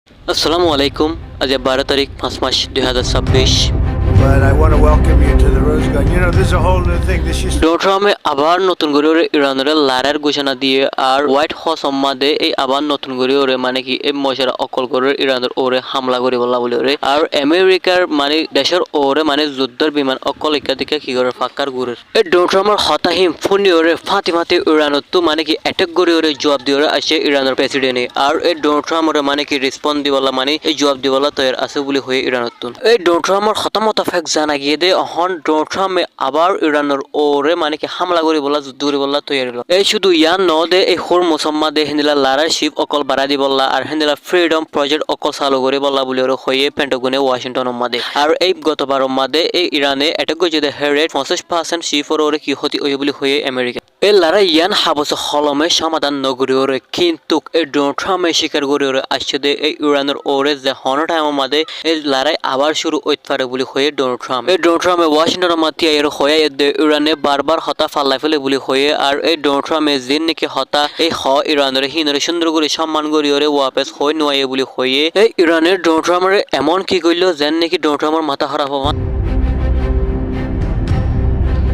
আসসালামু আলাইকুম। আজ 12 তারিখ 5 মাস 2026। But I want to welcome you to the Rose Garden. You know, this is a whole new thing. This used to Donald ট্রাম্পে আবার নতুন করে ইরানের লারের ঘোষণা দিয়ে আর হোয়াইট হাউস সম্মাদে এই আবার নতুন করে মানে কি এই মশারা অকল করে ইরানের ওরে হামলা করে বলা বলে ওরে আর আমেরিকার মানে দেশের ওরে মানে যুদ্ধের বিমান অকল একাধিকা কি করে ফাঁকার গুরের এই ডোনাল্ড ট্রাম্পের হতাহিম ফুনি ওরে ফাঁতি ফাঁতি ইরানত তো মানে কি অ্যাটাক করে ওরে জবাব দিয়ে ওরে আসে ইরানের প্রেসিডেন্টে আর এই ডোনাল্ড ট্রাম্প ওরে মানে কি রেসপন্স দিবলা মানে এই জবাব দিবলা তৈরি আছে বলে হয়ে ইরানত এই ডোনাল্ড ট্রাম্পের হতামত ফেক জানা গিয়ে দে অহন ডোনাল্ড ট্রাম্পে আবার ইরানের ওরে মানে কি হামলা করে বলা যুদ্ধ করে বলা তৈরি হলো এই শুধু ইয়ান ন দে এই হোর মুসম্মা দে হেন্দিলা লারার শিপ অকল বাড়া দি বললা আর হেন্দিলা ফ্রিডম প্রজেক্ট অকল চালু করে বললা বলে ওর হয়ে পেন্টাগনে ওয়াশিংটন মাদে আর এই গতবার মাদে এই ইরানে অ্যাটাক করে যে হেরেট 50% শিফর ওরে কি ক্ষতি হয়ে বলে হয়ে আমেরিকা এই লারা ইয়ান হাবস হলমে সমাধান নগরী ওরে কিন্তু এই ডোনাল্ড ট্রাম্পে স্বীকার করে ওরে আসছে দে এই ইরানের ওরে যে হন টাইম মাদে এই লড়াই আবার শুরু হইতে পারে বলে হয়ে ডোনাল্ড ট্রাম্প এই ডোনাল্ড ট্রাম্পে ওয়াশিংটন মাতিয়া এর হয়ে ইরানে বারবার হতা ফাল্লাই ফেলে বলে হয়ে আর এই ডোনাল্ড ট্রাম্পে যিন নাকি হতা এই ইরানের হিনরে সুন্দর করে সম্মান করি ওরে ওয়াপেস হয়ে নয় বলে হয়ে এই ইরানের ডোনাল্ড ট্রাম্পের এমন কি করলো যেন নাকি ডোনাল্ড ট্রাম্পের মাথা খারাপ হওয়া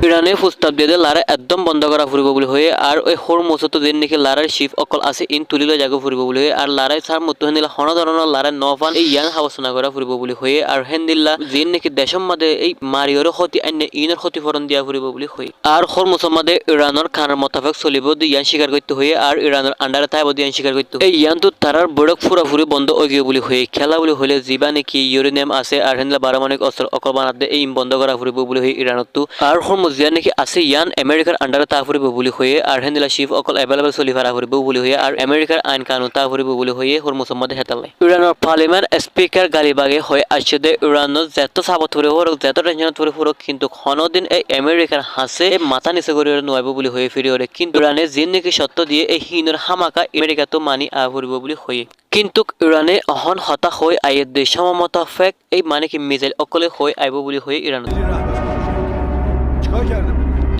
ইরানে প্রস্তাব দিয়ে লারা একদম বন্ধ করা ফুরিব বলে হয়ে আর ওই হোর মসত দিন নাকি লারার শিফ অকল আছে ইন তুলিলে জাগো ফুরিব বলে হয়ে আর লারাই সার মতো হেন্দিলা হন ধরনের লারা নফান এই ইয়াং হাওসনা করা ফুরিব বলে হয়ে আর হেন্দিল্লা যিন নাকি দেশের মাঝে এই মারিয়র ক্ষতি আইনে ইনের ক্ষতিপূরণ দিয়া ফুরিব বলে হয়ে আর হোর মুসম্মাদে ইরানের খানের মোতাবেক চলিব দিয়ে ইয়ান স্বীকার করতে হয়ে আর ইরানের আন্ডারে তাইব দিয়ে স্বীকার করতে এই ইয়ান তো তারার বড়ক ফুরাফুরি বন্ধ হয়ে গিয়ে বলে হয়ে খেলা বলে হলে জিবা নাকি ইউরেনিয়াম আছে আর হেন্দিলা পারমাণবিক অস্ত্র অকল বানাতে এই বন্ধ করা ফুরিব বলে হয়ে ইরানত তো আর হোর জিয়া নাকি আছে ইয়ান আমেরিকার আন্ডারে তা ফুরিব বলে হয়ে আর হেন্দিলা শিফ অকল অ্যাভেলেবল চলি ফারা ফুরিব বলে হয়ে আর আমেরিকার আইন কানুন তা ফুরিব বলে হয়ে হোর মুসম্মাদে হেতালে ইরানের পার্লামেন্ট স্পিকার গালিবাগে হয়ে আসছে দে ইরানের যত সাবত ফুরে হোক যত টেনশন ফুরে হোক কিন্তু কোনদিন এই আমেরিকার হাসে মাথা নিচে করে নয়ব বলে হয়ে ফিরে ওরে কিন্তু ইরানে জিন নাকি সত্য দিয়ে এই হিনের হামাকা আমেরিকা তো মানি আ ফুরিব বলে হয়ে কিন্তু ইরানে অহন হতা হয়ে আইয়ের দেশ সমমতাফেক এই মানে কি মিসাইল অকলে হয়ে আইব বলে হয়ে ইরান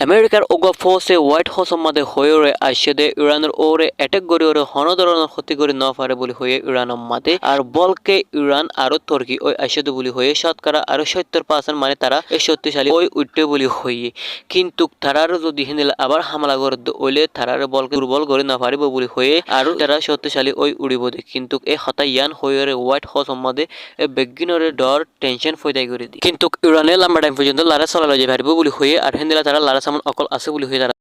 আমেরিকার ওগা ফোর্সে হোয়াইট হাউস মাঝে হয়ে আসছে দে ইরানের ওরে অ্যাটাক করে ওরে হন ধরনের ক্ষতি করে ন পারে বলে হয়ে ইরানের মাঝে আর বলকে ইরান আরো তুর্কি ওই আসছে বলে হয়ে শতকরা আরো 70% মানে তারা এই শক্তিশালী ওই উঠতে বলে হয়ে কিন্তু তারারও যদি হিন্দিলা আবার হামলা করে ওইলে তারার বলকে দুর্বল করে না পারিব বলে হয়ে আর তারা শক্তিশালী ওই উড়িব দে কিন্তু এই হতাইয়ান হয়ে হোয়াইট হাউস মাঝে বেগিনরে ডর টেনশন ফয়দাই করে দি কিন্তু ইরানে লম্বা টাইম পর্যন্ত লারা চলা যাই পারিব বলে হয়ে আর হিন্দিলা তারা লারা অকল আছে বলে হয়ে তারা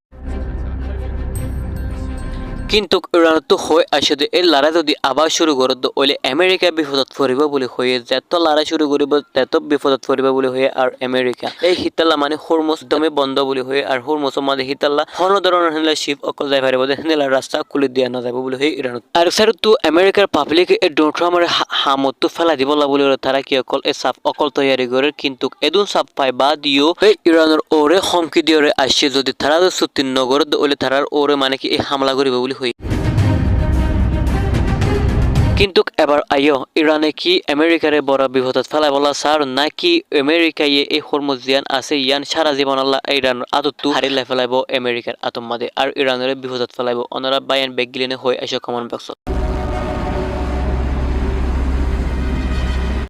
কিন্তু ইরানত তো হয়ে আসে এই লড়াই যদি আবার শুরু করে ওইলে আমেরিকা বিপদত পড়িব বলে হয়ে যত লড়াই শুরু করিব তত বিপদত পড়িব বলে হয়ে আর আমেরিকা এই হিতাল্লা মানে হরমুজ দমে বন্ধ বলে হয়ে আর হরমুজের মাঝে হিতাল্লা হন ধরনের হেনলা শিপ অকল যাই পারিব হেনলা রাস্তা খুলে দিয়া না যাব বলে হয়ে ইরানত আর স্যার তো আমেরিকার পাবলিক এই ডোনাল্ড ট্রাম্পের হামত তো ফেলা দিব বলে তারা কি অকল এই সাপ অকল তৈরি করে কিন্তু এদুন সাপ পাই বা দিও এই ইরানের ওরে হুমকি দিয়ে আসছে যদি তারা চুক্তি নগর ওলে তারার ওরে মানে কি এই হামলা করিব বলে কিন্তু এবার আইও ইরানে কি আমেরিকারে বড় বিপদত ফেলাই বলা স্যার নাকি আমেরিকায় এই হরমুজিয়ান আছে ইয়ান সারা জীবন আল্লাহ ইরানের আদতু হারিলাই ফেলাইব আমেরিকার আতম্মাদে আর ইরানের বিপদত ফেলাইব অনারা বায়ান বেগিলেনে হয়ে এসে কমন বক্স